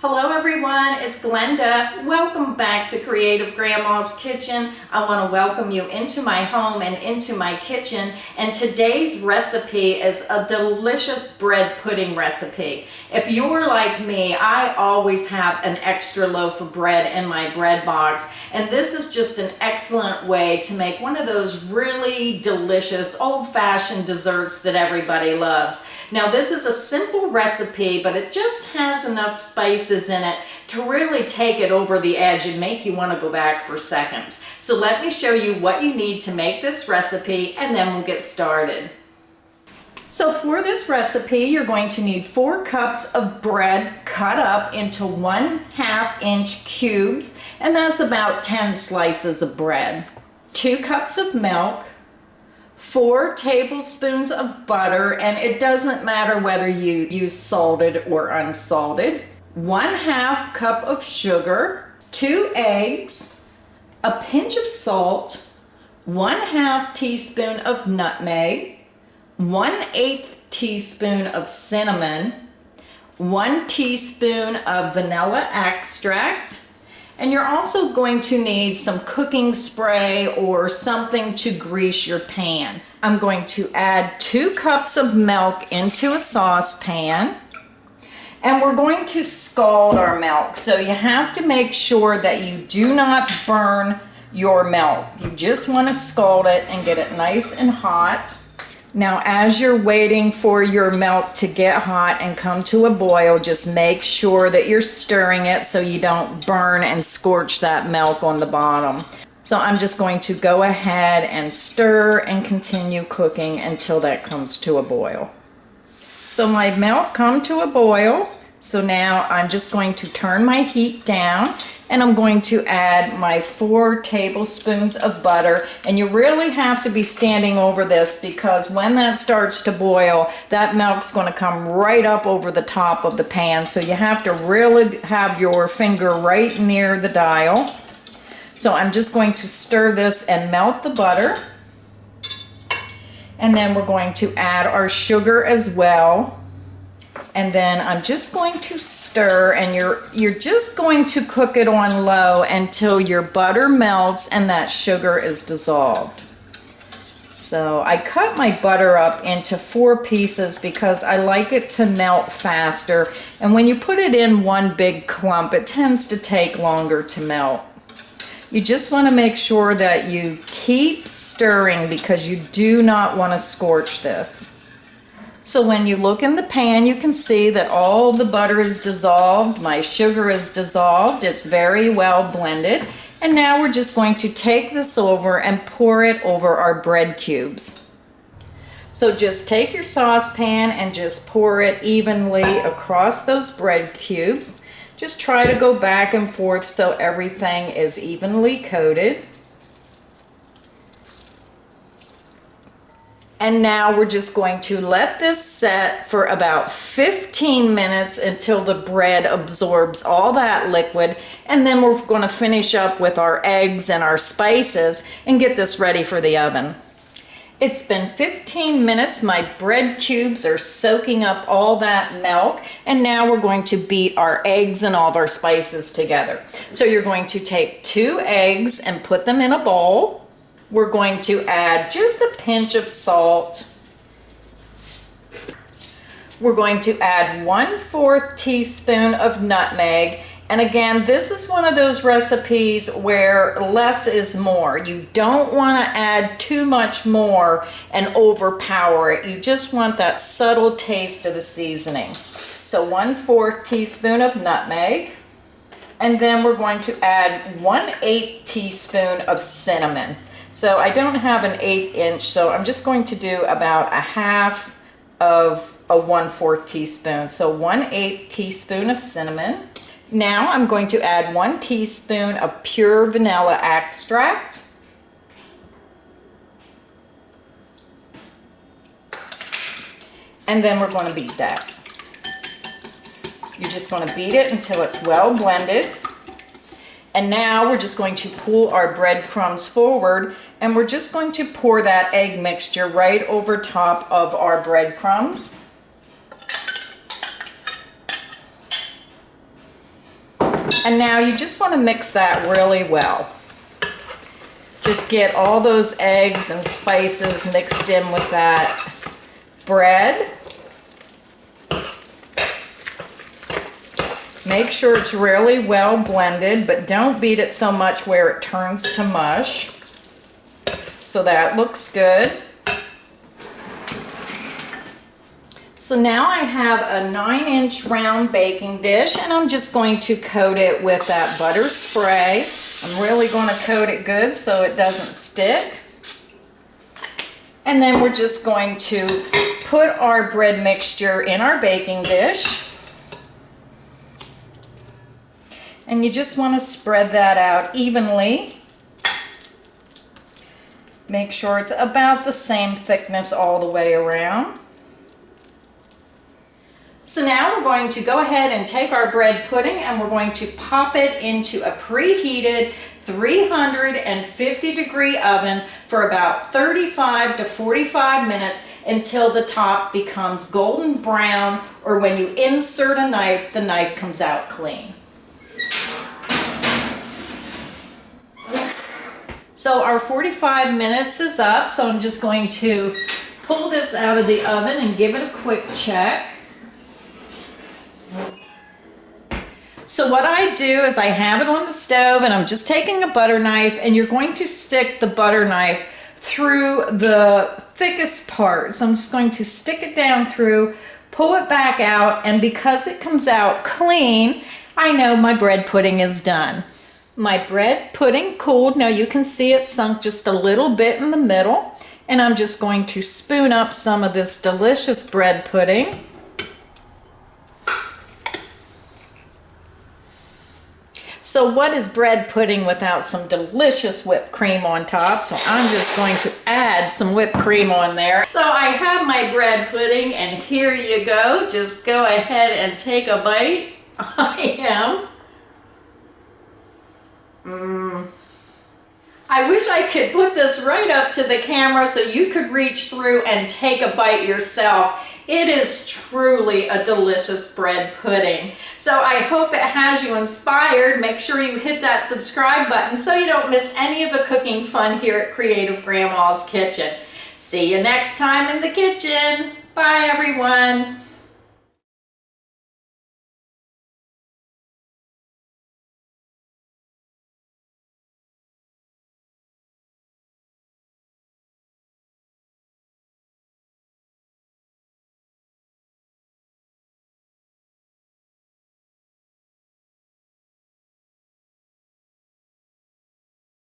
Hello everyone, it's Glenda. Welcome back to Creative Grandma's Kitchen. I want to welcome you into my home and into my kitchen. And today's recipe is a delicious bread pudding recipe. If you're like me, I always have an extra loaf of bread in my bread box. And this is just an excellent way to make one of those really delicious old-fashioned desserts that everybody loves. Now this is a simple recipe, but it just has enough spices in it to really take it over the edge and make you want to go back for seconds. So let me show you what you need to make this recipe and then we'll get started. So for this recipe, you're going to need 4 cups of bread cut up into 1/2 inch cubes, and that's about 10 slices of bread. 2 cups of milk, 4 tablespoons of butter, and it doesn't matter whether you use salted or unsalted, 1/2 cup of sugar, 2 eggs, a pinch of salt, 1/2 teaspoon of nutmeg, 1/8 teaspoon of cinnamon, 1 teaspoon of vanilla extract, and you're also going to need some cooking spray or something to grease your pan. I'm going to add 2 cups of milk into a saucepan, and we're going to scald our milk. So you have to make sure that you do not burn your milk. You just want to scald it and get it nice and hot. Now, as you're waiting for your milk to get hot and come to a boil, just make sure that you're stirring it so you don't burn and scorch that milk on the bottom. So I'm just going to go ahead and stir and continue cooking until that comes to a boil. So my milk come to a boil. So now I'm just going to turn my heat down, and I'm going to add my 4 tablespoons of butter. And you really have to be standing over this because when that starts to boil, that milk's going to come right up over the top of the pan. So you have to really have your finger right near the dial. So I'm just going to stir this and melt the butter. And then we're going to add our sugar as well. And then I'm just going to stir, and you're just going to cook it on low until your butter melts and that sugar is dissolved. So I cut my butter up into 4 pieces because I like it to melt faster. And when you put it in one big clump, it tends to take longer to melt. You just want to make sure that you keep stirring because you do not want to scorch this. So when you look in the pan, you can see that all the butter is dissolved, my sugar is dissolved, it's very well blended. And now we're just going to take this over and pour it over our bread cubes. So just take your saucepan and just pour it evenly across those bread cubes. Just try to go back and forth so everything is evenly coated. And now we're just going to let this set for about 15 minutes until the bread absorbs all that liquid. And then we're going to finish up with our eggs and our spices and get this ready for the oven. It's been 15 minutes. My bread cubes are soaking up all that milk. And now we're going to beat our eggs and all of our spices together. So you're going to take 2 eggs and put them in a bowl. We're going to add just a pinch of salt. We're going to add 1/4 teaspoon of nutmeg. And again, this is one of those recipes where less is more. You don't want to add too much more and overpower it. You just want that subtle taste of the seasoning. So 1/4 teaspoon of nutmeg. And then we're going to add 1/8 teaspoon of cinnamon. So I don't have an 1/8 inch, so I'm just going to do about 1/2 of a 1/4 teaspoon. So 1/8 teaspoon of cinnamon. Now I'm going to add 1 teaspoon of pure vanilla extract. And then we're going to beat that. You're just going to beat it until it's well blended. And now we're just going to pull our breadcrumbs forward, and we're just going to pour that egg mixture right over top of our breadcrumbs. And now you just want to mix that really well. Just get all those eggs and spices mixed in with that bread. Make sure it's really well blended, but don't beat it so much where it turns to mush. So that looks good. So now I have a 9-inch round baking dish, and I'm just going to coat it with that butter spray. I'm really going to coat it good so it doesn't stick. And then we're just going to put our bread mixture in our baking dish. And you just want to spread that out evenly. Make sure it's about the same thickness all the way around. So now we're going to go ahead and take our bread pudding and we're going to pop it into a preheated 350 degree oven for about 35 to 45 minutes until the top becomes golden brown, or when you insert a knife, the knife comes out clean. So our 45 minutes is up, so I'm just going to pull this out of the oven and give it a quick check. So what I do is I have it on the stove and I'm just taking a butter knife, and you're going to stick the butter knife through the thickest part. So I'm just going to stick it down through, pull it back out, and because it comes out clean, I know my bread pudding is done. My bread pudding cooled. Now you can see it sunk just a little bit in the middle, and I'm just going to spoon up some of this delicious bread pudding. So what is bread pudding without some delicious whipped cream on top? So I'm just going to add some whipped cream on there. So I have my bread pudding, and here you go. Just go ahead and take a bite. I am. I wish I could put this right up to the camera so you could reach through and take a bite yourself. It is truly a delicious bread pudding. So I hope it has you inspired. Make sure you hit that subscribe button so you don't miss any of the cooking fun here at Creative Grandma's Kitchen. See you next time in the kitchen. Bye, everyone.